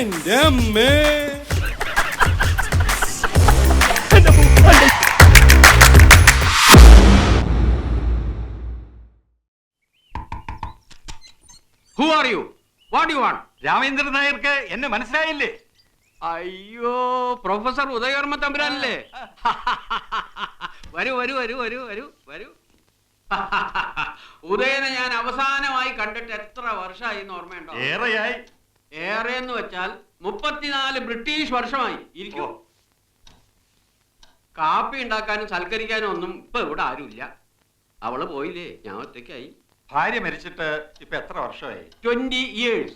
എന്റെ അമ്മേ. Who are you? What do you want? Ramendran നായർക്ക് എന്നെ മനസ്സിലായില്ലേ? അയ്യോ, പ്രൊഫസർ ഉദയവർമ്മ തമ്പുരാനല്ലേ? വരൂ വരൂ വരൂ വരൂ വരൂ വരൂ. ഉദയനെ ഞാൻ അവസാനമായി കണ്ടിട്ട് എത്ര വർഷമായി എന്ന് ഓർമ്മയുണ്ടോ? ഏറെയായി. ഏറെ എന്ന് വെച്ചാൽ 34 ബ്രിട്ടീഷ് വർഷമായി. ഇരിക്കൂ. കാപ്പി ഉണ്ടാക്കാനും സൽക്കരിക്കാനും ഒന്നും ഇപ്പൊ ഇവിടെ ആരുമില്ല. അവള് പോയില്ലേ, ഞാൻ ഒറ്റയ്ക്കായി. ഭാര്യ മരിച്ചിട്ട് ഇപ്പൊ എത്ര വർഷമായി? 20 years.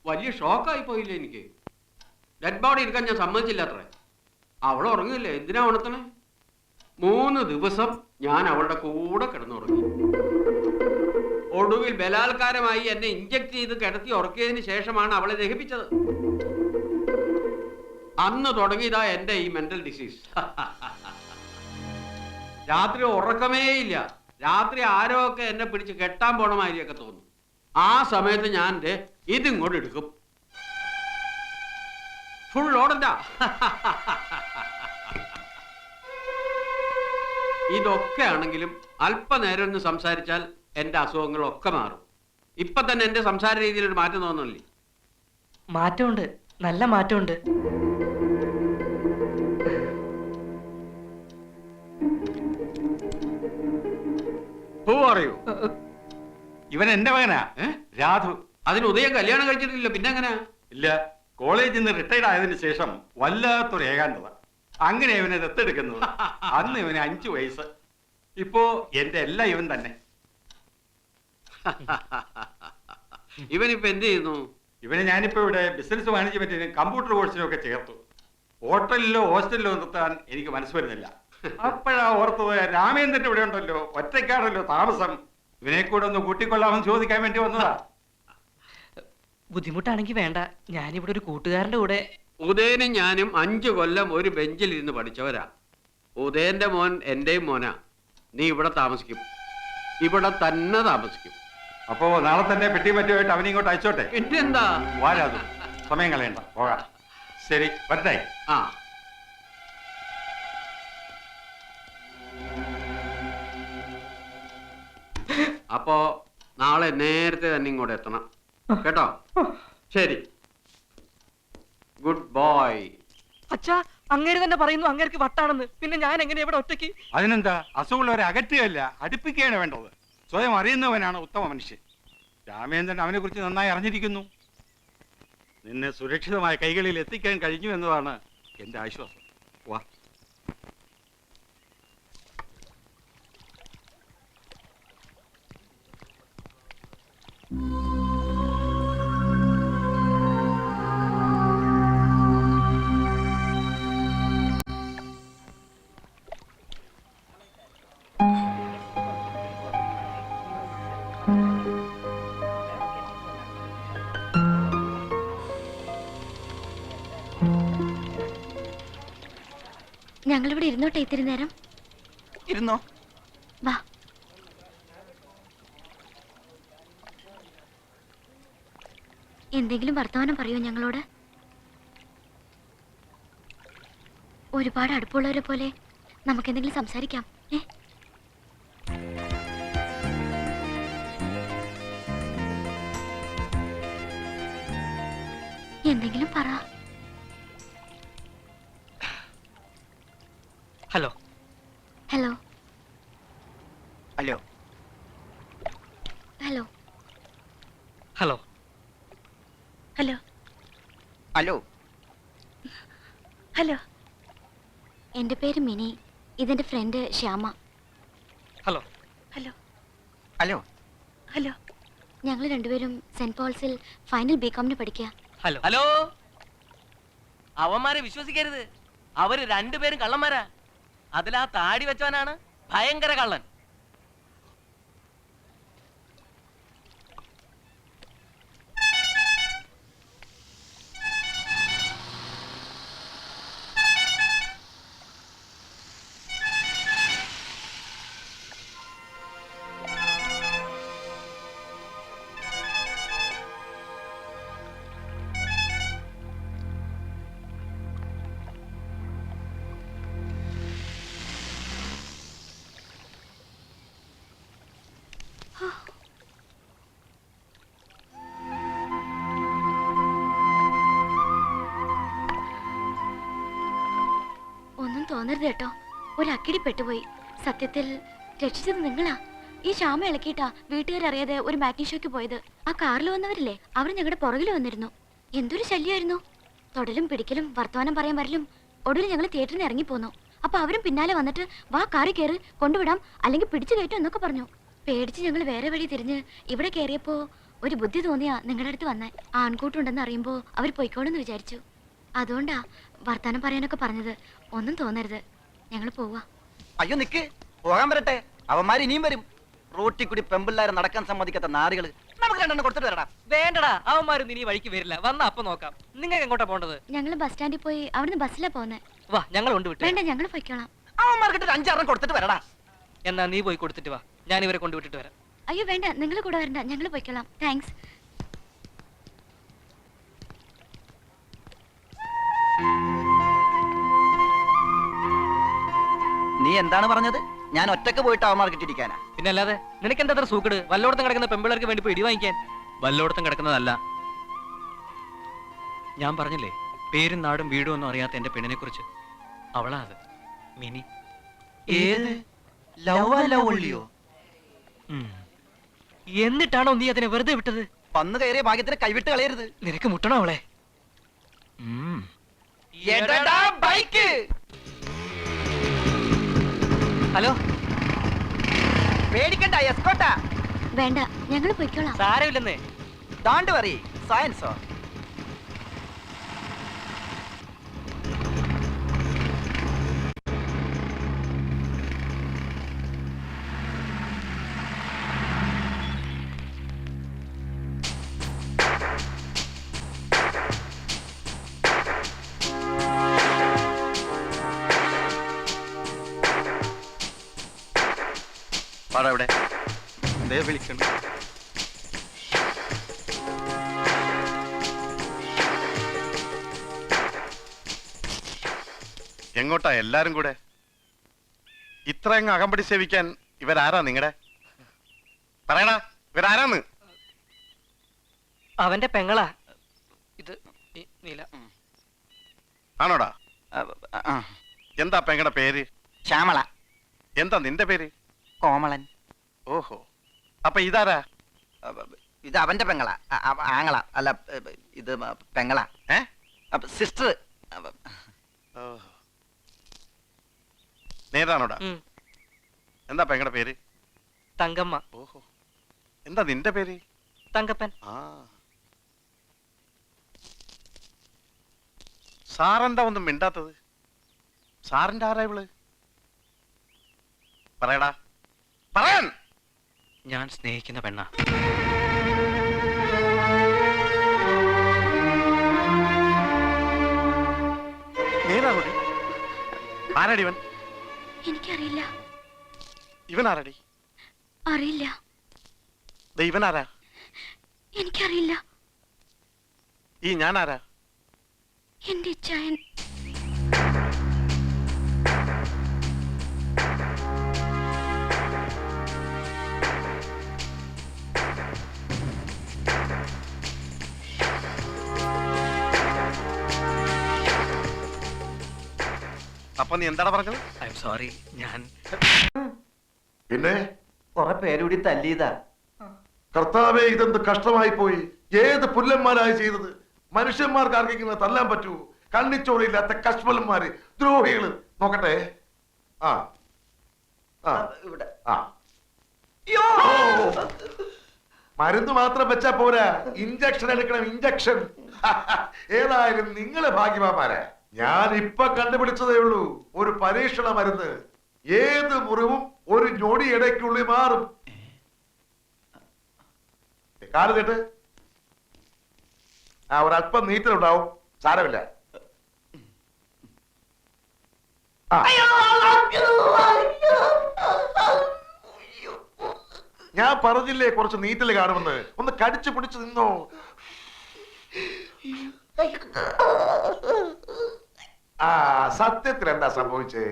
വലിയ ഷോക്കായി പോയില്ലേ എനിക്ക്. ഡെഡ് ബോഡി എടുക്കാൻ ഞാൻ സമ്മതിച്ചില്ല അത്രേ. അവൾ ഉറങ്ങില്ലേ, എന്തിനാ ഉണർത്തണേ? 3 ദിവസം ഞാൻ അവളുടെ കൂടെ കിടന്നുറങ്ങി. ഒടുവിൽ ബലാത്കാരമായി എന്നെ ഇഞ്ചക്ട് ചെയ്ത് കിടത്തി ഉറക്കിയതിന് ശേഷമാണ് അവളെ ദഹിപ്പിച്ചത്. അന്ന് തുടങ്ങിയതാ എന്റെ ഈ മെന്റൽ ഡിസീസ്. രാത്രി ഉറക്കമേ ഇല്ല. രാത്രി ആരോ ഒക്കെ എന്നെ പിടിച്ച് കെട്ടാൻ പോണ മാതിരിയൊക്കെ തോന്നും. ആ സമയത്ത് ഞാൻ ഇതിങ്ങോട്ട് എടുക്കും. ഫുൾ ഓടണ്ട. ഇതൊക്കെ ആണെങ്കിലും അല്പനേരം ഒന്ന് സംസാരിച്ചാൽ എന്റെ അസുഖങ്ങളൊക്കെ മാറും. ഇപ്പൊ തന്നെ എന്റെ സംസാര രീതിയിൽ ഒരു മാറ്റം തോന്നുന്നില്ലേ? മാറ്റമുണ്ട്, നല്ല മാറ്റമുണ്ട്. Who are you? ഇവൻ എന്റെ മകനാ, രാധു. അതിന് ഉദയം കല്യാണം കഴിച്ചിട്ടില്ല, പിന്നെ എങ്ങനെയാ? ഇല്ല, കോളേജിൽ നിന്ന് റിട്ടയർഡ് ആയതിനു ശേഷം വല്ലാത്തൊരു ഏകാന്തത. അങ്ങനെ ഇവനെ ദത്തെടുക്കുന്നത്. അന്ന് ഇവന് 5 വയസ്സ്. ഇപ്പോ എന്റെ എല്ലാം ഇവൻ തന്നെ. ഇവനിപ്പോ എന്ത് ചെയ്യുന്നു? ഇവനെ ഞാനിപ്പോ ഇവിടെ ബിസിനസ് മാനേജ്മെന്റിനും കമ്പ്യൂട്ടർ കോഴ്സിനും ഒക്കെ ചേർത്തു. ഹോട്ടലിലോ ഹോസ്റ്റലിലോ നിർത്താൻ എനിക്ക് മനസ്സ് വരുന്നില്ല. അപ്പോഴാ ഓർത്തത്, രാമേന്ദ്രൻ ഇവിടെ ഉണ്ടല്ലോ, ഒറ്റയ്ക്കാണല്ലോ താമസം, ഇവനെ കൂടെ ഒന്ന് കൂട്ടിക്കൊള്ളാമെന്ന് ചോദിക്കാൻ വേണ്ടി വന്നതാ. ബുദ്ധിമുട്ടാണെങ്കിൽ വേണ്ട, ഞാനിവിടെ ഒരു കൂട്ടുകാരന്റെ കൂടെ. ഉദയനും ഞാനും 5 കൊല്ലം ഒരു ബെഞ്ചിൽ ഇരുന്ന് പഠിച്ചവരാ. ഉദയന്റെ മോൻ എന്റെയും മോനാ. നീ ഇവിടെ താമസിക്കും, ഇവിടെ തന്നെ താമസിക്കും. അപ്പോ നാളെ തന്നെ പെട്ടി പറ്റുമായിട്ട് അവനെ ഇങ്ങോട്ട് അയച്ചോട്ടെ. പിന്നെന്താ? വാരാതു, സമയം കളയണ്ട, പോകാം. ശരി, വരട്ടെ. ആ, അപ്പോ നാളെ നേരത്തെ തന്നെ ഇങ്ങോട്ട് എത്തണം കേട്ടോ? ശരി, ഗുഡ് ബോയ്. അച്ഛാ, അങ്ങേര് തന്നെ പറയുന്നു അങ്ങേർക്ക് വട്ടാണെന്ന്. പിന്നെ ഞാൻ എങ്ങനെ ഇവിടെ ഒറ്റയ്ക്ക്? അതിനെന്താ, അസുഖമുള്ളവരെ അകറ്റുകയല്ല, അടുപ്പിക്കുകയാണ് വേണ്ടത്. സ്വയം അറിയുന്നവനാണ് ഉത്തമ മനുഷ്യൻ. രാമേന്ദ്രൻ അവനെ കുറിച്ച് നന്നായി അറിഞ്ഞിരിക്കുന്നു. നിന്നെ സുരക്ഷിതമായ കൈകളിൽ എത്തിക്കാൻ കഴിഞ്ഞു എന്നതാണ് എന്റെ ആശ്വാസം. വാ. ഞങ്ങളിവിടെ ഇരുന്നോട്ടെ ഇത്തിരി നേരം? ഇരുന്നോ. വാ. എന്തെങ്കിലും വർത്തമാനം പറയൂ ഞങ്ങളോട്. ഒരുപാട് അടുപ്പമുള്ളവരെ പോലെ നമുക്കെന്തെങ്കിലും സംസാരിക്കാം. എന്തെങ്കിലും പറ. Hello hello hello hello hello hello hello hello. എൻ്റെ പേര് മിനി, ഇതെന്റെ friend Shyama. Hello hello hello hello. ഞങ്ങൾ രണ്ടുപേരും സെന്റ് പോൾസിൽ ഫൈനൽ ബികോമിന് പഠിക്കുക. Hello hello. അവന്മാരെ വിശ്വസിക്കരുത്, അവര് രണ്ടുപേരും കള്ളന്മാരാ. അതിലാ താടി വെച്ചവനാണ് ഭയങ്കര കള്ളൻ. തോന്നരുത് കേട്ടോ. ഒരു അക്കിടി പെട്ടുപോയി. സത്യത്തിൽ രക്ഷിച്ചത് നിങ്ങളാ. ഈ ശ്യാമ ഇളക്കിയിട്ടാ വീട്ടുകാരറിയാതെ ഒരു മാറ്റി ഷോയ്ക്ക് പോയത്. ആ കാറിൽ വന്നവരില്ലേ, അവർ ഞങ്ങളുടെ പുറകിൽ വന്നിരുന്നു. എന്തൊരു ശല്യമായിരുന്നു. തൊടലും പിടിക്കലും വർത്തമാനം പറയാൻ വരലും. ഒടുവിൽ ഞങ്ങൾ തിയേറ്ററിൽ നിന്ന് ഇറങ്ങിപ്പോന്നു. അപ്പൊ അവരും പിന്നാലെ വന്നിട്ട് വാ കാറി കയറി കൊണ്ടുവിടാം, അല്ലെങ്കിൽ പിടിച്ചു കയറ്റും എന്നൊക്കെ പറഞ്ഞു. പേടിച്ച് ഞങ്ങൾ വേറെ വഴി തിരിഞ്ഞ് ഇവിടെ കയറിയപ്പോ ഒരു ബുദ്ധി തോന്നിയാ നിങ്ങളുടെ അടുത്ത് വന്നേ. ആൺകൂട്ടുണ്ടെന്ന് അറിയുമ്പോ അവർ പൊയ്ക്കോളെന്ന് വിചാരിച്ചു. അതുകൊണ്ടാ വർത്താനം പറയാനൊക്കെ പറഞ്ഞത്. ഒന്നും തോന്നരുത്, ഞങ്ങൾ പോവാ. അയ്യോ നിക്ക്, പോകാൻ വരട്ടെ. അവന്മാർ ഇനിയും വരും. റോട്ടി കൂടി പെമ്പിള്ളാരെ നടക്കാൻ സമ്മതിക്കാത്ത നാടുകള്. നമുക്ക് രണ്ടെണ്ണം കൊടുത്തിട്ട് വരടാ. വേണ്ടടാ, അവന്മാരൊന്നും ഇനി വഴിക്ക് വരില്ല. വന്ന അപ്പൊ നോക്കാം. നിങ്ങൾക്ക് എങ്ങോട്ടാ പോണ്ടത്? ഞങ്ങൾ ബസ് സ്റ്റാൻഡിൽ പോയി അവിടുന്ന് ബസ്സിലാ പോന്നെ. വാ, ഞങ്ങൾ കൊണ്ടുവിട്ടു. വേണ്ട, ഞങ്ങൾ പൊയ്ക്കോളാം. അവന്മാർക്കിട്ട് 5-6 കൊടുത്തിട്ട് വരടാ. എന്നാ നീ പോയി കൊടുത്തിട്ട് വാ, ഞാൻ ഇവരെ കൊണ്ടുവിട്ടിട്ട് വരാം. അയ്യോ വേണ്ട, നിങ്ങൾ കൂടെ വരണ്ട, ഞങ്ങൾ പൊയ്ക്കോളാം. താങ്ക്സ്. നീ എന്താണ് പറഞ്ഞത്? ഞാൻ ഒറ്റക്ക് പോയിട്ട് അവന്മാർക്ക് ഇട്ടിരിക്കാനാ? പിന്നെ അല്ലാതെ നിനക്ക് എന്താ സൂക്കട്? വല്ലോടത്തും കിടക്കുന്ന പെമ്പിള്ളേർക്ക് വേണ്ടി പോയി ഇടി വാങ്ങിക്കാൻ. വല്ലോടത്തും കിടക്കുന്നതല്ല. ഞാൻ പറഞ്ഞില്ലേ, പേരും നാടും വീടും ഒന്നും അറിയാത്ത എന്റെ പെണ്ണിനെ കുറിച്ച്. അവളാ അത്, മിനി. ഏത് ലവ്ലിയോ? എന്നിട്ടാണോ നീ അതിനെ വെറുതെ വിട്ടത്? വന്നു കയറിയ ഭാഗ്യത്തിന് കൈവിട്ട് കളയരുത്. നിനക്ക് മുട്ടണോ അവളെ? ബൈക്ക്. ഹലോ, പേടിക്കണ്ട, എസ്കോട്ടാ. വേണ്ട, ഞങ്ങൾ പൊയ്ക്കോളാം. സാരമില്ലെന്നേ. Don't worry, സയൻസോ. എവിടെ വിളിക്കണം? എങ്ങോട്ടാ എല്ലാരും കൂടെ? ഇത്രയങ്ങ് അകമ്പടി സേവിക്കാൻ ഇവരാരാ നിങ്ങടെ? പറയണ, ഇവരാരാന്ന്? അവന്റെ പെങ്ങളാ ഇത്. നീല ആണോടാ? എന്താ പെങ്ങടെ പേര്? ശ്യാമള. എന്താ നിന്റെ പേര്? കോമളൻ. ഓഹോ, അപ്പൊ ഇതാരാ? ഇത് അവന്റെ പെങ്ങളാ. ആങ്ങള അല്ല, ഇത് പെങ്ങളാ. സിസ്റ്റർ. നേരാണോടാ? എന്താ പെങ്ങടെ പേര്? തങ്കമ്മ. ഓഹോ, എന്താ നിന്റെ പേര്? തങ്കപ്പൻ. ആ, സാറെന്താ ഒന്നും മിണ്ടാത്തത്? സാറിന്റെ ആരാ ഇവള്? പറയടാ, പറയാൻ. ഞാൻ സ്നേഹിക്കുന്ന പെണ്ണ. നേരാണോടി? ആരാടി ഇവൻ? എനിക്കറിയില്ല. ഇവൻ ആരാടി? അറിയില്ല. ഇവൻ ആരാ? എനിക്കറിയില്ല. ഈ ഞാൻ ആരാ? എന്റെ ഇച്ചായൻ. അപ്പൊ നീ എന്താണ് പറഞ്ഞത്? I am sorry. ഞാൻ പിന്നെ കുറെ പേരുകൂടി തല്ലിയതാ. കർത്താവേ, ഇതെന്ത് കഷ്ടമായി പോയി. ഏത് പുല്ലന്മാരായി ചെയ്തത്? മനുഷ്യന്മാർക്ക് ആർക്കെങ്കിലും തല്ലാൻ പറ്റൂ? കണ്ണിച്ചോറിയില്ലാത്ത കശ്മലന്മാര്, ദ്രോഹികള്. നോക്കട്ടെ. ആ ആ ഇവിടെ. ആ, മരുന്ന് മാത്രം വെച്ചാ പോരാ, ഇഞ്ചക്ഷൻ എടുക്കണം, ഇഞ്ചക്ഷൻ. ഏതായാലും നിങ്ങള് ഭാഗ്യവാന്മാരാ. ഞാൻ ഇപ്പൊ കണ്ടുപിടിച്ചതേ ഉള്ളൂ ഒരു പരീക്ഷണ മരുന്ന്. ഏത് മുറിവും ഒരു ഞൊടി ഇടയ്ക്കുള്ളിൽ മാറും. കാല് കേട്ട്. ആ, ഒരല്പം നീറ്റലുണ്ടാവും, സാരമില്ല. ആ, ഞാൻ പറഞ്ഞില്ലേ കുറച്ച് നീറ്റല് കാണുമെന്ന്. ഒന്ന് കടിച്ചു പിടിച്ചു നിന്നോ. ആ, സത്യത്തിൽ എന്താ സംഭവിച്ചേ?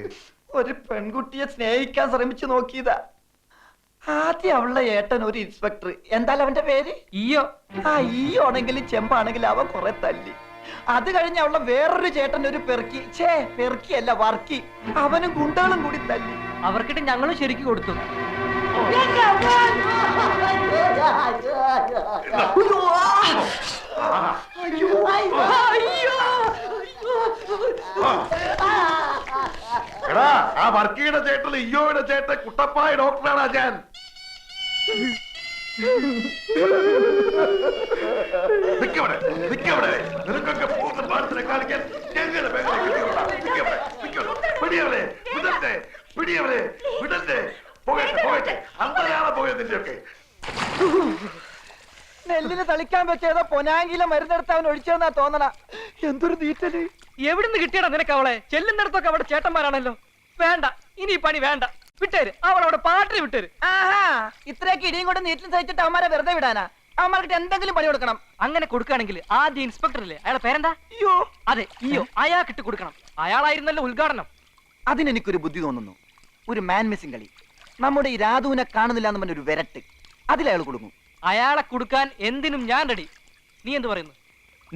ഒരു പെൺകുട്ടിയെ സ്നേഹിക്കാൻ ശ്രമിച്ചു നോക്കിയതാ. ആദ്യം അവളുടെ ഏട്ടൻ ഒരു ഇൻസ്പെക്ടർ. എന്തായാലും അവന്റെ പേര് ഈയോ. ആ, ഈ ആണെങ്കിലും ചെമ്പാണെങ്കിലും അവൻ കുറെ തല്ലി. അത് കഴിഞ്ഞ അവളുടെ വേറൊരു ചേട്ടൻ ഒരു പെറുക്കി പെറുക്കിയല്ല വർക്കി, അവനും ഗുണ്ടകളും കൂടി തല്ലി. അവർക്കിട്ട് ഞങ്ങളും ശരിക്ക് കൊടുത്തു. എടാ, ആ വർക്കിയുടെ ചേട്ടൻ ഇയ്യോയുടെ ചേട്ടൻ കുട്ടപ്പായ ഡോക്ടറാണ് ഞാൻ. നിക്കവിടെ, നിക്കവിടെ. നിനക്കൊക്കെ പൂർണ്ണ പാടത്തിനെ കാണിക്കാൻ ഞങ്ങളുടെ പേരെ കിട്ടിയോളാം. നിക്കവിടെ, നിക്കവിടെ. പിടിയവളെ, വിടട്ടെ, പിടിയവളെ, വിടട്ടെ. പോകട്ടെ, പോകട്ടെ. അന്തരാളെ പോയത് നിന്റെയൊക്കെ. നെല്ലിന് തളിക്കാൻ വെച്ചേതോ പൊനാങ്കിലെ മരുന്നെടുത്ത് അവൻ ഒഴിച്ചതെന്നാ തോന്നണ. എന്തൊരു നീറ്റല്. എവിടുന്ന് കിട്ടിയടാ നിനക്ക് അവളെ? ചെല്ലുന്നിടത്തൊക്കെ അവിടെ ചേട്ടന്മാരാണല്ലോ. വേണ്ട, ഇനി ഈ പണി വേണ്ട, വിട്ടേര്. അവളവിടെ പാട്ടിന് വിട്ടേര്. ആഹാ, ഇത്രയൊക്കെ ഇടിയും കൊണ്ട് നീറ്റിൽ സഹിച്ചിട്ട് അവന്മാരെ വെറുതെ വിടാനാ? അവന്മാർക്ക് എന്തെങ്കിലും പണി കൊടുക്കണം. അങ്ങനെ കൊടുക്കുകയാണെങ്കിൽ ആദ്യം ഇൻസ്പെക്ടർ ഇല്ലേ, അയാളെ പേരെന്താ? അയ്യോ, അതെ, ഇയ്യോ. അയാൾക്കിട്ട് കൊടുക്കണം. അയാളായിരുന്നല്ലോ ഉദ്ഘാടനം. അതിനെനിക്കൊരു ബുദ്ധി തോന്നുന്നു. ഒരു മാൻ മിസ്സിംഗ് കളി. നമ്മുടെ ഈ രാധുവിനെ കാണുന്നില്ല എന്ന് പറഞ്ഞൊരു വിരട്ട്, അതിലയാൾ കൊടുക്കും. അയാളെ കൊടുക്കാൻ എന്തിനും ഞാൻ റെഡി. നീ എന്ത് പറയുന്നു?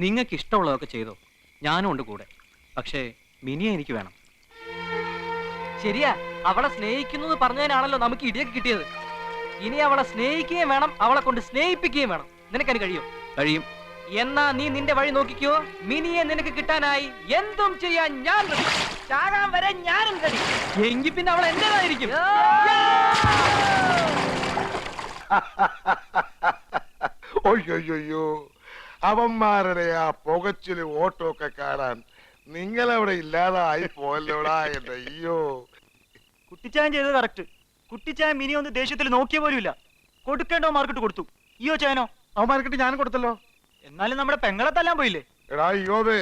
നിങ്ങൾക്ക് ഇഷ്ടമുള്ളതൊക്കെ ചെയ്തോ, ഞാനും ഉണ്ട് കൂടെ. പക്ഷേ മിനിയെ എനിക്ക് വേണം. ശരിയാ, അവളെ സ്നേഹിക്കുന്നത് പറഞ്ഞതിനാണല്ലോ നമുക്ക് ഇടിയൊക്കെ കിട്ടിയത്. ഇനി അവളെ സ്നേഹിക്കുകയും വേണം, അവളെ കൊണ്ട് സ്നേഹിപ്പിക്കുകയും വേണം. നിനക്കതിന് കഴിയോ? കഴിയും. എന്നാ നീ നിന്റെ വഴി നോക്കിക്കോ. മിനിയെ നിനക്ക് കിട്ടാനായി എന്തും ചെയ്യാൻ ഞാൻ റെഡി. ചാകാൻ വരെ ഞാനും റെഡി. എങ്കിൽ പിന്നെ അവൾ എന്റേതായിരിക്കും. ഒയ്യോ, അവന്മാരുടെ ആ പുകച്ചില് ഓട്ടമൊക്കെ കാണാൻ നിങ്ങളവിടെ ഇല്ലാതായി പോയല്ലോടാ എന്റെ. അയ്യോ, കുട്ടിച്ചാൻ ചെയ്തത് കറക്റ്റ്. കുട്ടിച്ചാൻ മിനി ഒന്ന് ദേഷ്യത്തിൽ നോക്കിയ പോലും ഇല്ല. കൊടുക്കേണ്ടോ മാർക്കിട്ട് കൊടുത്തു. അയ്യോ ചാനോ, അവന്മാർക്കിട്ട് ഞാൻ കൊടുത്തല്ലോ. എന്നാലും നമ്മുടെ പെങ്ങളെ തല്ലാൻ പോയില്ലേ? എടാ അയ്യോതെ,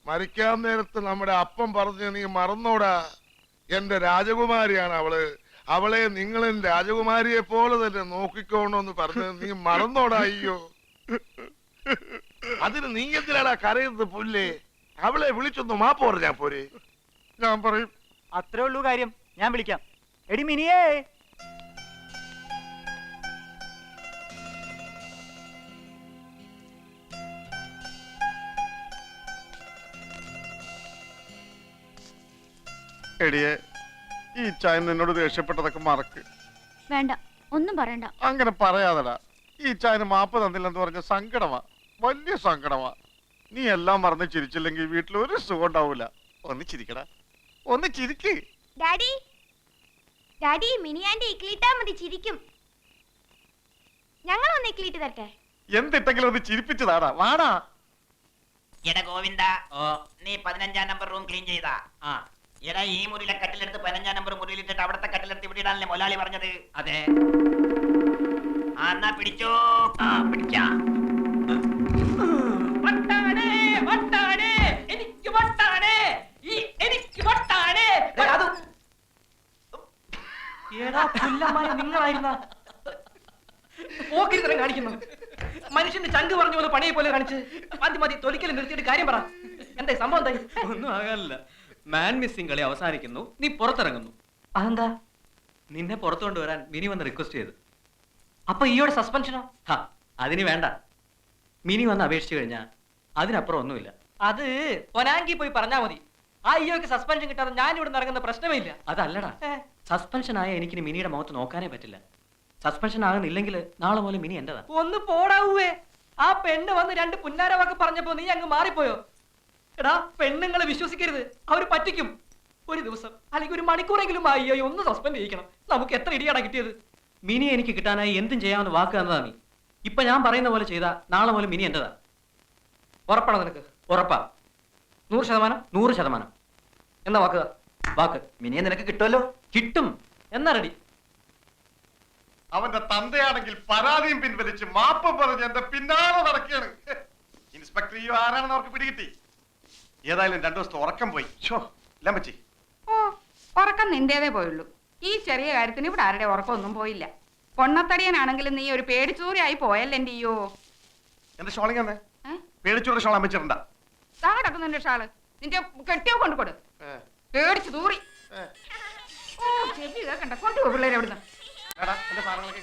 മരിക്കാൻ നേരത്ത് നമ്മുടെ അപ്പം പറഞ്ഞ് നീ മറന്നോടാ. എന്റെ രാജകുമാരിയാണ് അവള്. അവളെ നിങ്ങളും രാജകുമാരിയെ പോലെ തന്നെ നോക്കിക്കോണോന്ന് പറഞ്ഞ് നീ മറന്നോടാ. അയ്യോ, അതിന് നീ എന്തിനാടാ കരയുന്നത് പുല്ലേ? അവളെ വിളിച്ചൊന്ന് മാപ്പ് പറഞ്ഞാ പോരെ? ഞാൻ പറയും. അത്രേ ഉള്ളൂ കാര്യം. ഞാൻ വിളിക്കാം. എടി മിനിയേ. എടിയെ, ഈ ചായ നിന്നോട് ദേഷ്യപ്പെട്ടതൊക്കെ മറക്ക്. വേണ്ട, ഒന്നും പറയണ്ട. അങ്ങനെ പറയാതെടാ. ഈ ചായന് മാപ്പ് തന്നില്ലെന്ന് പറഞ്ഞ സങ്കടമാ, വലിയ സങ്കടമാ. നീ എല്ലാം മറന്ന് ചിരിച്ചില്ലെങ്കിൽ വീട്ടിൽ ഒരു സുഖം ഉണ്ടാവൂല. ഒന്ന് ചിരിക്കടാ, ഒന്ന് ചിരിക്ക്. ഡാഡി, ഡാഡി, മിനിയാന്റെ ഇക്ലിട്ടാ മതി, ചിരിക്കും. ഞങ്ങൾ ഒന്ന് ഇക്ലിട്ട് തരട്ടെ? എന്തിട്ടെങ്കിലും ഒന്ന് ചിരിപ്പിച്ചതാടാ. വാടാ. എടാ ഗോവിന്ദ, നീ 15-ാം നമ്പർ റൂം ക്ലീൻ ചെയ്താ? എടാ, ഈ മുറിയിലെ കട്ടിലെടുത്ത് 15-ാം നമ്പർ മുറിയിലിട്ടിട്ട് അവിടത്തെ കട്ടിലെടുത്ത് ഇവിടെ ഇടാനല്ലേ മൊലാളി പറഞ്ഞത്? അതെ. എന്നാ പിടിച്ചോ. പിടിക്കാം. നിങ്ങളായിരുന്ന പോക്കിരിത്തരം കാണിക്കുന്നു. മനുഷ്യന്റെ ചങ്ക് പറഞ്ഞ പോലെ പണിയെ പോലെ കാണിച്ച് മതി മതി, തൊലിക്കല് നിർത്തിയിട്ട് കാര്യം പറ. എന്തായി സംഭവം? എന്തായി? ഒന്നും ആകാനില്ല. മാൻ മിസ്സിംഗ് കളി അവസാനിക്കുന്നു, നീ പുറത്തിറങ്ങുന്നു. അതെന്താ? നിന്നെ പുറത്തു കൊണ്ടുവരാൻ മിനി വന്ന് റിക്വസ്റ്റ് ചെയ്തു. അപ്പൊ ഈയോടെ സസ്പെൻഷനോ? അതിന് വേണ്ട. മിനി വന്ന് അപേക്ഷിച്ചു കഴിഞ്ഞാൽ അതിനപ്പുറം ഒന്നുമില്ല. അത് പൊനാങ്കി പോയി പറഞ്ഞാ മതി. ആ ഈയോക്ക് സസ്പെൻഷൻ കിട്ടാതെ ഞാൻ ഇവിടെ ഇറങ്ങുന്ന പ്രശ്നമേ ഇല്ല. അതല്ലടാ, സസ്പെൻഷൻ ആയ എനിക്കിനി മിനിയുടെ മുഖത്ത് നോക്കാനേ പറ്റില്ല. സസ്പെൻഷൻ ആകുന്നില്ലെങ്കിൽ നാളെ പോലെ മിനി എന്റേതാ. ഒന്ന് പോടാവേ. ആ പെണ്ണ് വന്ന് 2 പുന്നാര വാക്ക് പറഞ്ഞപ്പോ നീ അങ്ങ് മാറിപ്പോയോ? എടാ, പെണ്ണുങ്ങളെ വിശ്വസിക്കരുത്, അവര് പറ്റിക്കും. ഒരു ദിവസം അല്ലെങ്കിൽ ഒരു മണിക്കൂറെങ്കിലും അയ്യോ ഒന്ന് സസ്പെൻഡ് ചെയ്യിക്കണം. നമുക്ക് എത്ര ഇടിയാടാ കിട്ടിയത്? മിനി എനിക്ക് കിട്ടാനായി എന്തും ചെയ്യാമെന്ന് വാക്ക് തന്നതാ നീ. ഇപ്പൊ ഞാൻ പറയുന്ന പോലെ ചെയ്താ നാളെ പോലെ മിനി എന്റേതാ. ഉറപ്പാണോ നിനക്ക്? ഉറപ്പാ. 100%? 100%. എന്നാ വാക്ക്? വാക്ക്. മിനിയെ നിനക്ക് കിട്ടുമല്ലോ. കിട്ടും. എന്നാ റെഡി? അവന്റെ തന്തയാണെങ്കിൽ പരാതിയും പിൻവലിച്ച് മാപ്പ് പറഞ്ഞ് എന്റെ പിന്നാലെ നടക്കുകയാണ്. ഇൻസ്പെക്ടർ ഈ ആരാണെന്ന് അവർക്ക് പിടികിട്ടി. ഏതായാലും 2 ദിവസത്തെ ഉറക്കം പോയി. എല്ലാം പറ്റി. ഓ, ഉറക്കം നിന്റേതേ പോയുള്ളൂ. ഈ ചെറിയ കാര്യത്തിന് ഇവിടെ ആരുടെ ഉറക്കമൊന്നും പോയില്ല. പൊണ്ണത്തടിയനാണെങ്കിലും നീ ഒരു പേടിച്ചൂറിയായി പോയല്ലേ എന്റെ അയ്യോ. എന്റെ ഷോളിങ് പേടിച്ചൂടെ ഷോൾ അമ്മച്ചിട്ടുണ്ടാ? കിടക്കുന്നു നിന്റെ ഷാള്. നിന്റെ കെട്ടിയോ കൊണ്ടുകൊടു. പേടിച്ചു തൂറി. ഓ, ചെവി കേൾക്കണ്ട. കൊണ്ടുപോ പിള്ളേരെ എവിടുന്ന്. എന്റെ സാധനങ്ങളൊക്കെ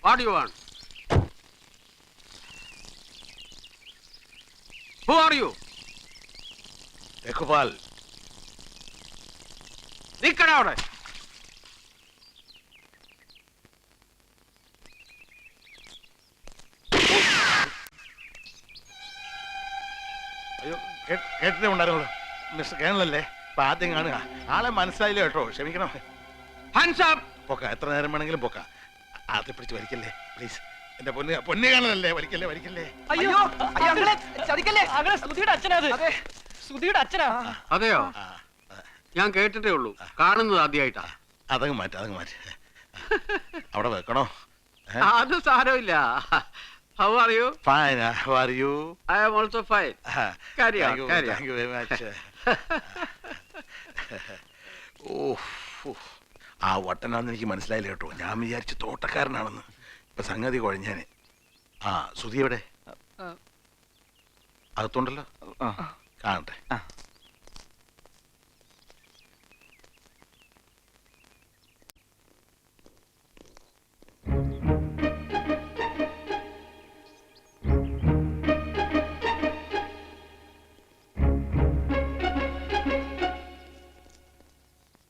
What do you want? Who are you? Raghupal. നിക്കണ അവിടെ. അയ്യോ, കേട്ടിട്ടേ ഉണ്ടായിരുന്നുള്ളൂ. മിസ്റ്റർ കേണലല്ലേ? അപ്പൊ ആദ്യം കാണുക. ആളെ മനസ്സിലായില്ല കേട്ടോ, ക്ഷമിക്കണം. Hands up. പൊക്ക, എത്ര നേരം വേണമെങ്കിലും പൊക്ക. ആദ്യം പിടിച്ച് വലിക്കല്ലേ പ്ലീസ്. എന്റെ പൊന്നു കാണലല്ലേ, വലിക്കല്ലേ വലിക്കല്ലേ. അയ്യോ അങ്ങളെ ചതിക്കല്ലേ. അങ്ങളെ സുധിയുടെ അച്ഛനാത്. സുധിയുടെ അച്ഛനാ. അതെയോ? ഞാൻ കേട്ടിട്ടേ ഉള്ളൂ, കാണുന്നത് ആദ്യമായിട്ടാ. അതങ്ങ് മാറ്റി അവിടെ വെക്കണോ? അത് സാരമില്ല. How are you? Fine. How are you? I am also fine. Carry on, carry on. Thank you very much. ആ വട്ടനാന്ന് എനിക്ക് മനസ്സിലായില്ല കേട്ടോ. ഞാൻ വിചാരിച്ചു തോട്ടക്കാരനാണെന്ന്. ഇപ്പൊ സംഗതി കുഴഞ്ഞാന്. ആ സുധി എവിടെ? അകത്തുണ്ടല്ലോ. കാണട്ടെ.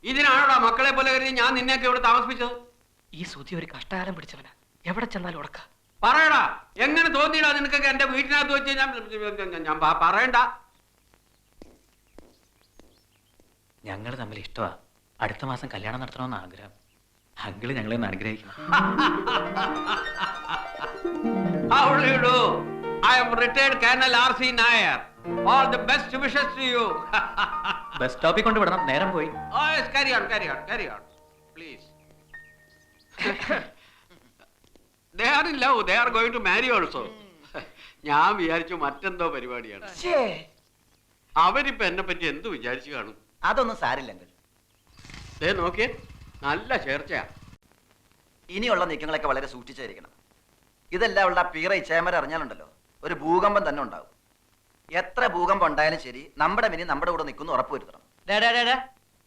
ഇതിനാണോടാ മക്കളെ പോലെ കരുതി ഞാൻ നിന്നെയൊക്കെ ഇവിടെ താമസിപ്പിച്ചത്? ഈ സുധി ഒരു കഷ്ടകാലം പിടിച്ചവനാ. എവിടെ ചെന്നാലും ഉടക്ക. പറയടാ, എങ്ങനെ തോന്നിയിടാ നിനക്കൊക്കെ എന്റെ വീട്ടിനകത്ത് വെച്ച് ഞാൻ പറയണ്ട. ഞങ്ങൾ തമ്മിൽ ഇഷ്ടമാ. അടുത്ത മാസം കല്യാണം നടത്തണമെന്ന് ആഗ്രഹം. അങ്കിള് ഞങ്ങളെ ഒന്ന് അനുഗ്രഹിക്കണം. How do you do? I am retired Colonel R.C. Nair. All the best wishes to you. Bus സ്റ്റോപ്പിൽ കൊണ്ട് വിടണം, നേരം പോയി. Oh yes, carry on, please. They are in love. They are going to marry also. ഞാൻ വിചാരിച്ചു മറ്റെന്തോ പരിപാടിയാണ്. അവരിപ്പോ എന്നെ പറ്റി എന്ത് വിചാരിച്ചു കാണും? അതൊന്നും സാരില്ലെങ്കിൽ നോക്കിയേ, നല്ല ചേർച്ചയാ. ഇനിയുള്ള നീക്കങ്ങളൊക്കെ വളരെ സൂക്ഷിച്ചായിരിക്കണം. ഇതെല്ലാം അവളുടെ പീറ ഇച്ചേമര അറിഞ്ഞാലുണ്ടല്ലോ, ഒരു ഭൂകമ്പം തന്നെ ഉണ്ടാവും. എത്ര ഭൂകമ്പം ഉണ്ടായാലും ശരി, നമ്മുടെ മിനി നമ്മുടെ കൂടെ നിൽക്കുന്നു ഉറപ്പുവരുത്തണം.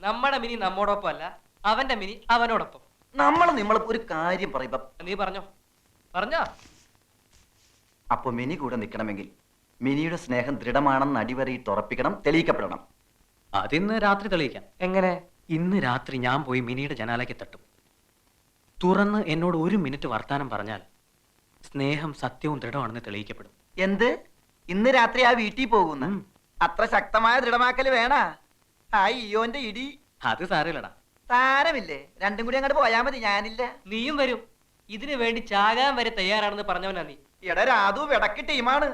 നമ്മുടെ മിനി നമ്മോടൊപ്പം അല്ല, അവന്റെ മിനി അവനോടൊപ്പം. നമ്മൾ ഒരു കാര്യം പറയുമ്പോ നീ പറഞ്ഞോ. അപ്പൊ മിനി കൂടെ നിൽക്കണമെങ്കിൽ മിനിയുടെ സ്നേഹം ദൃഢമാണെന്ന് അടിവരയിട്ട് ഉറപ്പിക്കണം, തെളിയിക്കപ്പെടണം. അതിന്ന് രാത്രി തെളിയിക്കാം. എങ്ങനെ? ഇന്ന് രാത്രി ഞാൻ പോയി മിനിയുടെ ജനാലയ്ക്ക് തട്ടും. തുറന്ന് എന്നോട് 1 മിനിറ്റ് വർത്താനം പറഞ്ഞാൽ സ്നേഹം സത്യവും ദൃഢമാണെന്ന് തെളിയിക്കപ്പെടും. എന്ത്? ഇന്ന് രാത്രി ആ വീട്ടിൽ പോകുന്ന അത്ര ശക്തമായ ദൃഢമാക്കല് വേണ? അയ്യോന്റെ ഇടി. അത് സാരമില്ലടാ. താരമില്ലേ, രണ്ടും കൂടി അങ്ങോട്ട് പോയാ മതി. ഞാനില്ല. നീയും വരും. ഇതിനു വേണ്ടി ചാകാൻ വരെ തയ്യാറാണെന്ന് പറഞ്ഞവനാ നീ. എടാ രാധു വെടക്ക് ടീമാണ്.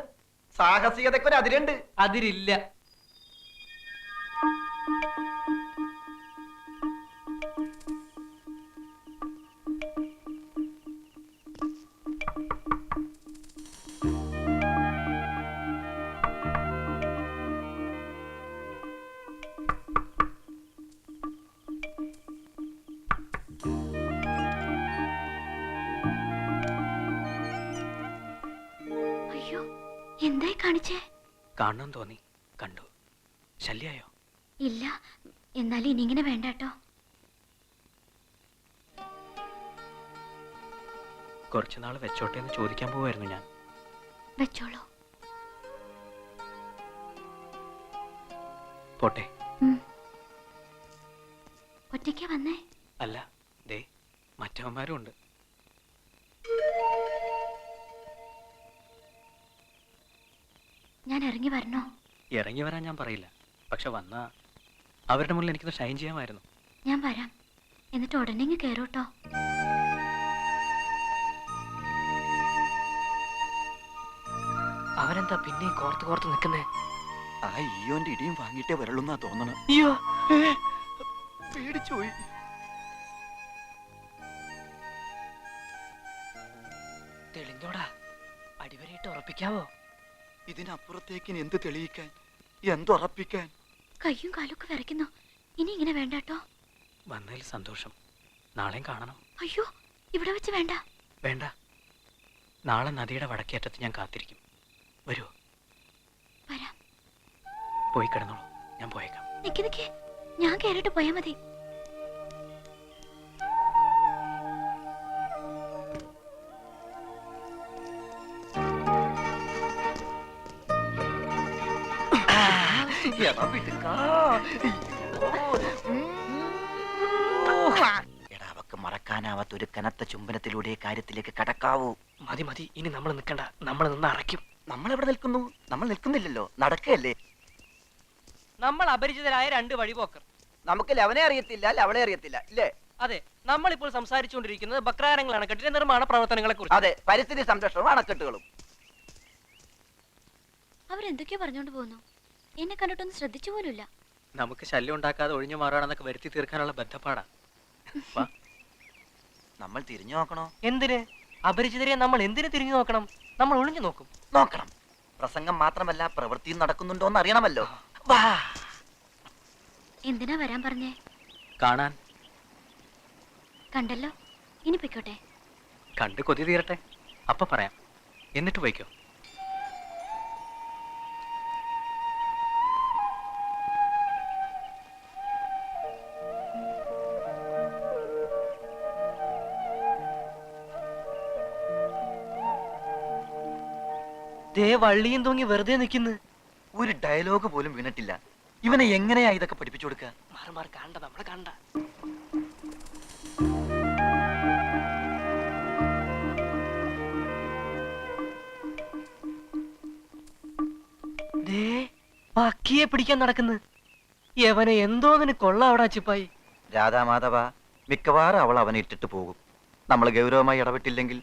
സാഹസികതയ്ക്ക് ഒരു അതിരുണ്ട്. അതിരില്ല. എന്തായി കാണിച്ചേ? കാണണം തോന്നി, കണ്ടു. ശല്യായോ? ഇല്ല, എന്നാലും ഇനി ഇങ്ങനെ വേണ്ട കേട്ടോ. കുറച്ചുനാൾ വെച്ചോട്ടെ എന്ന് ചോദിക്കാൻ പോവായിരുന്നു ഞാൻ. വെച്ചോളൂ. പോട്ടെ. ഒറ്റയ്ക്ക് വന്നേ? അല്ല, ദേ മറ്റവന്മാരും ഉണ്ട്. ഞാൻ ഇറങ്ങി വരണോ? ഇറങ്ങി വരാൻ ഞാൻ പറയില്ല, പക്ഷെ വന്നാ അവരുടെ മുന്നിൽ എനിക്കൊന്ന് ഷൈൻ ചെയ്യാമായിരുന്നു. ഞാൻ വരാം, എന്നിട്ട് ഉടനെ കേറോട്ടോ. അവനെന്താ പിന്നെ കോർത്ത് നിൽക്കുന്നേ? ആ ഈയോന്റെ ഇടിയും വാങ്ങിയിട്ടേ വരളുന്നാ തോന്നണം. അയ്യോ, പേടിച്ചുപോയി. തെളിഞ്ഞോടാ, അടിവരയിട്ട് ഉറപ്പിക്കാവോ? ഇതിനപ്പുറത്തേക്ക് എന്ത് തെളിയിക്കാൻ, എന്തുറപ്പിക്കാൻ? കയ്യും കാലൊക്കെ വിറയ്ക്കുന്നു. ഇനി ഇങ്ങനെ വേണ്ട കേട്ടോ. വന്നതിൽ സന്തോഷം. നാളെയും കാണണം. അയ്യോ, ഇവിടെ വെച്ച് വേണ്ട. വേണ്ട, നാളെ നദിയുടെ വടക്കേറ്റത്ത് ഞാൻ കാത്തിരിക്കും. വരൂ. വരാം. പോയി കിടന്നോളൂ, ഞാൻ പോയേക്കാം. നിക്ക്, ഞാൻ കേറിട്ട് പോയാ മതി. എടാ, അവക്ക് മറക്കാനാവാത്ത ഒരു കനത്ത ചുംബനത്തിലൂടെ കാര്യത്തിലേക്ക് കടക്കാവൂ. മതി മതി, ഇനി നമ്മൾ നിൽക്കണ്ട, നമ്മൾ നിന്ന് അറയ്ക്കും. നമ്മൾ എവിടെ നിൽക്കുന്നു? നമ്മൾ നിൽക്കുന്നില്ലല്ലോ, നടക്കല്ലേ. നമ്മൾ അപരിചിതരായ രണ്ട് വഴിപോക്കർ. നമുക്ക് ലവനെ അറിയത്തില്ല, ലവളെ അറിയത്തില്ല, ഇല്ലേ? അതെ, നമ്മൾ ഇപ്പോൾ സംസാരിച്ചുകൊണ്ടിരിക്കുന്നത് ബക്രാരങ്ങൾ അണക്കെട്ടിന്റെ നിർമ്മാണ പ്രവർത്തനങ്ങളെ കുറിച്ച്. അതെ, പരിസ്ഥിതി സംരക്ഷണവും അണക്കെട്ടുകളും. അവരെന്തൊക്കെയോ പറഞ്ഞോണ്ട് പോകുന്നു. എന്നെ കണ്ടിട്ടൊന്നും ശ്രദ്ധിച്ചു പോലുമില്ല. നമുക്ക് ശല്യം ഉണ്ടാക്കാതെ ഒഴിഞ്ഞു മാറുകയാണെന്നൊക്കെ വരുത്തി തീർക്കാനുള്ള ബന്ധപ്പാടാ. വാ. നമ്മൾ തിരിഞ്ഞു നോക്കണോ? എന്തിന്? അപരിചിതരെ നമ്മൾ എന്തിനു തിരിഞ്ഞു നോക്കണം? നമ്മൾ ഒളിഞ്ഞു നോക്കും. നോക്കണം. പ്രസംഗം മാത്രമല്ല, പ്രവൃത്തിയും നടക്കുന്നുണ്ടോ എന്ന് അറിയണമല്ലോ. വാ. എന്തിനാ വരാൻ പറഞ്ഞേ? കാണാൻ. കണ്ടല്ലോ, ഇനി പൊയ്ക്കോട്ടെ. കണ്ട് കൊതി തീരട്ടെ, അപ്പൊ പറയാം. എന്നിട്ട് പോയിക്കോ. ദേ വള്ളിയും തൂങ്ങി വെറുതെ നിൽക്കുന്നു. ഒരു ഡയലോഗ് പോലും വീണിട്ടില്ല. ഇവനെ എങ്ങനെയാ ഇതൊക്കെ പഠിപ്പിച്ചു കൊടുക്കുക? മാറി മാറി കണ്ട, നമ്മളെ കണ്ട. ദേ പക്കിയെ പിടിക്കാൻ നടക്കുന്നു. യവനെ എന്തോന്നിന് കൊള്ളാം അവിടെ ചിപ്പായി. രാധാമാധവ, മിക്കവാറും അവൾ അവനെ ഇട്ടിട്ട് പോകും. നമ്മൾ ഗൗരവമായി ഇടപെട്ടില്ലെങ്കിൽ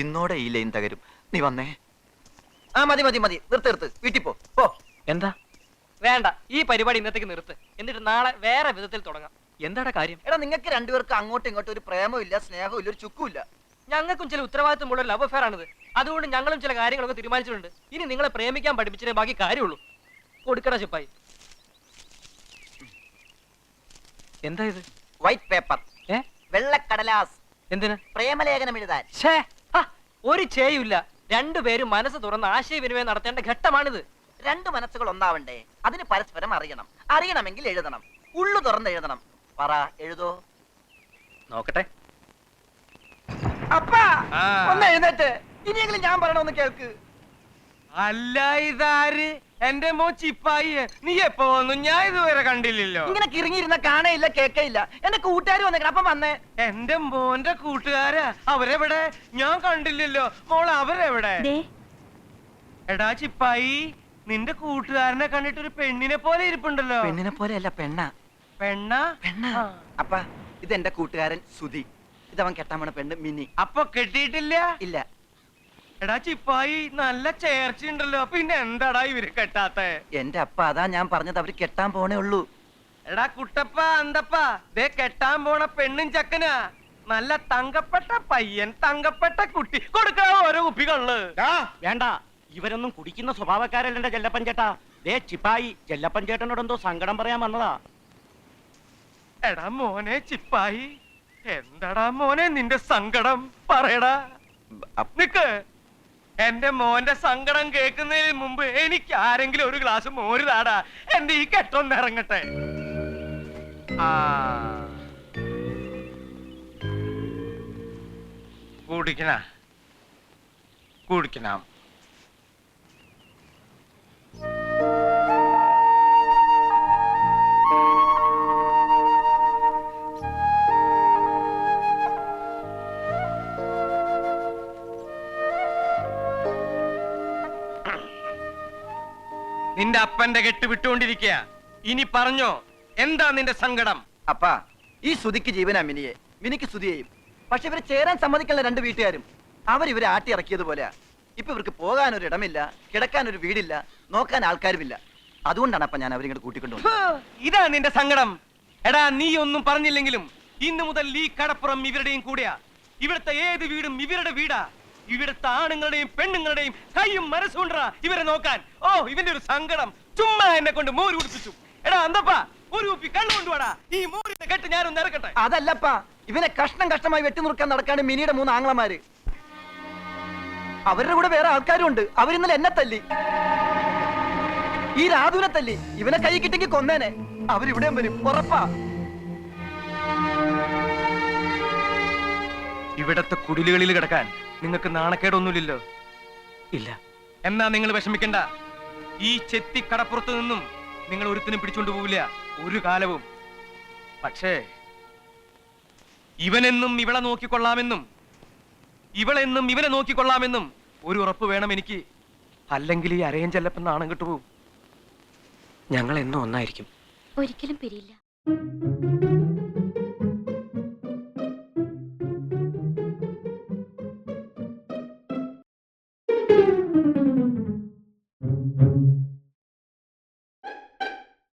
ഇന്നോടെ ഈ ലൈൻ തകരും. നീ വന്നേ. ആ മതി മതി മതി, നിർത്ത്, വീട്ടിൽ പോ. എന്താ? വേണ്ട, ഈ പരിപാടി ഇന്നത്തേക്ക് നിർത്ത്. എന്നിട്ട് നാളെ വേറെ വിധത്തിൽ തുടങ്ങാം. എന്താടാ കാര്യം? എടാ, നിങ്ങൾക്ക് രണ്ടുപേർക്ക് അങ്ങോട്ടും ഇങ്ങോട്ടും ഒരു പ്രേമവും ഇല്ല, സ്നേഹവും ഇല്ല, ഒരു ചുക്കും ഇല്ല. ഞങ്ങൾക്കും ചില ഉത്തരവാദിത്തമുള്ള ലവ് അഫെയർ ആണിത്. അതുകൊണ്ട് ഞങ്ങളും ചില കാര്യങ്ങളൊക്കെ തീരുമാനിച്ചിട്ടുണ്ട്. ഇനി നിങ്ങളെ പ്രേമിക്കാൻ പഠിപ്പിച്ചേ ബാക്കി കാര്യമുള്ളൂ. കൊടുക്കട ചിപ്പായി. എന്താ ഇത്? വൈറ്റ് പേപ്പർ, വെള്ളക്കടലാസ്. എന്തിന്? പ്രേമലേഖനം എഴുതാൻ. ഒരു ചേയുമില്ല. രണ്ടുപേരും മനസ്സ് തുറന്ന് ആശയവിനിമയം നടത്തേണ്ട ഘട്ടമാണിത്. രണ്ട് മനസ്സുകൾ ഒന്നാവണ്ടേ? അതിന് പരസ്പരം അറിയണം. അറിയണമെങ്കിൽ എഴുതണം. ഉള്ളു തുറന്ന് എഴുതണം. പറ, എഴുതോ? നോക്കട്ടെ. അപ്പാ, ഒന്ന് എഴുന്നേറ്റ്. ഇനിയെങ്കിലും ഞാൻ പറയണമെന്ന് കേൾക്ക്. അല്ല, ഇതാര്? എന്റെ മോ ചിപ്പായി. നീ എപ്പോ വന്നു? ഞാൻ ഇതുവരെ കണ്ടില്ലല്ലോ. ഇങ്ങനെ കിറങ്ങിയിരുന്ന കാണയില്ല, കേക്കയില്ല. എന്റെ കൂട്ടുകാർ വന്നേക്കണം, അപ്പം വന്നേ. എന്റെ മോന്റെ കൂട്ടുകാരാ? അവരെവിടെ? ഞാൻ കണ്ടില്ലല്ലോ. മോൾ അവരെവിടെ? എടാ ചിപ്പായി, നിന്റെ കൂട്ടുകാരനെ കണ്ടിട്ട് ഒരു പെണ്ണിനെ പോലെ ഇരിപ്പുണ്ടല്ലോ. പെണ്ണിനെ പോലെ അല്ല, പെണ്ണ. പെണ്ണ? അപ്പ ഇത് എന്റെ കൂട്ടുകാരൻ സുധി. ഇതവൻ കെട്ടാൻ പോണ പെണ്ണ് മിനി. അപ്പൊ കെട്ടിയിട്ടില്ല? ഇല്ല. എടാ ചിപ്പായി, നല്ല ചേർച്ചയുണ്ടല്ലോ. പിന്നെ എന്താടാ ഇവര് കെട്ടാത്ത? എന്റെ അപ്പ, അതാ ഞാൻ പറഞ്ഞത്, അവര് കെട്ടാൻ പോണേ ഉള്ളൂ. എടാ കുട്ടപ്പ, അന്തപ്പ, ദേ കെട്ടാൻ പോണ പെണ്ണും ചക്കനാ. നല്ല തങ്കപ്പെട്ട പയ്യൻ, തങ്കപ്പെട്ട കുട്ടി. കൊടുക്കാവോ ഓരോ കുപ്പി കള്ള്? വേണ്ട, ഇവരൊന്നും കുടിക്കുന്ന സ്വഭാവക്കാരല്ല എന്റെ ചെല്ലപ്പൻ ചേട്ടാ. ദേ ചിപ്പായി, ചെല്ലപ്പൻ ചേട്ടനോട് എന്തോ സങ്കടം പറയാൻ വന്നതാ. എടാ മോനെ ചിപ്പായി, എന്താടാ മോനെ നിന്റെ സങ്കടം? പറയടാ. നിക്ക്. എന്റെ മോന്റെ സങ്കടം കേൾക്കുന്നതിന് മുമ്പ് എനിക്ക് ആരെങ്കിലും ഒരു ഗ്ലാസ് മോര് താടാ. എന്റെ ഈ കെട്ടൊന്ന് ഇറങ്ങട്ടെ. കുടിക്കണം. നിന്റെ അപ്പന്റെ കെട്ട് വിട്ടുകൊണ്ടിരിക്കുക. ഇനി പറഞ്ഞോ, എന്താ നിന്റെ സങ്കടം? അപ്പാ, ഈ സുധിക്ക് ജീവനാ മിനിയെ, മിനിക്ക് സുധിയെയും. പക്ഷെ ഇവര് ചേരാൻ സമ്മതിക്കുന്ന രണ്ട് വീട്ടുകാരും അവരിവരെ ആട്ടി ഇറക്കിയതുപോലെയാ. ഇപ്പൊ ഇവർക്ക് പോകാനൊരു ഇടമില്ല, കിടക്കാനൊരു വീടില്ല, നോക്കാൻ ആൾക്കാരുമില്ല. അതുകൊണ്ടാണ് അപ്പൊ ഞാൻ അവരിങ്ങോട്ട് കൂട്ടിക്കൊണ്ടുപോകുന്നത്. ഇതാ നിന്റെ സങ്കടം? എടാ, നീ ഒന്നും പറഞ്ഞില്ലെങ്കിലും ഇന്നു മുതൽ ഈ കടപ്പുറം ഇവരുടെയും കൂടെയാ. ഇവിടുത്തെ ഏത് വീടും ഇവരുടെ വീടാ. ഇവിടുത്തെ ആണുങ്ങളുടെയും പെണ്ണുങ്ങളുടെയും കൈയും മനസ്സുണ്ടാ ഇവരെ നോക്കാൻ. ഓ, ഇവന്റെ ഒരു സങ്കടം. ചുമ്മാ എന്നെ കൊണ്ട് മോര് കുടിപ്പിച്ചു. എടാ അന്തപ്പാ, ഒരു കുപ്പി കള്ളു കൊണ്ടുവാടാ. ഈ മോരിന്റെ കെട്ട് ഞാനൊന്ന് ഇറക്കട്ടെ. അതല്ലപ്പാ, ഇവനെ കഷ്ണമായി വെട്ടി നുറുക്കാൻ നടക്കാണ് മിനിയുടെ 3 ആങ്ങളമാര്. അവരുടെ കൂടെ വേറെ ആൾക്കാരും ഉണ്ട്. അവരിന്നലെ എന്നെ തല്ലി, ഈ രാധുവിനെ തല്ലി. ഇവനെ കൈ കിട്ടെങ്കിൽ കൊന്നേനെ. അവരിവിടെയും വരും, ഉറപ്പാ. ഇവിടത്തെ കുടിലുകളിൽ കിടക്കാൻ നിങ്ങൾക്ക് നാണക്കേടൊന്നുമില്ലല്ലോ? ഇല്ല. എന്നാ നിങ്ങൾ വിഷമിക്കണ്ട. ഈ ചെത്തി കടപ്പുറത്ത് നിന്നും നിങ്ങൾ ഒരുത്തിനും പിടിച്ചോണ്ട് പോവില്ല ഒരു കാലവും. പക്ഷേ ഇവനെന്നും ഇവളെ നോക്കിക്കൊള്ളാമെന്നും ഇവളെന്നും ഇവനെ നോക്കിക്കൊള്ളാമെന്നും ഒരു ഉറപ്പ് വേണം എനിക്ക്. അല്ലെങ്കിൽ ഈ അരയൻ ചെല്ലപ്പം നാണം കിട്ടുപോകും. ഞങ്ങൾ എന്നും ഒന്നായിരിക്കും. ഒരിക്കലും പിരിയില്ല.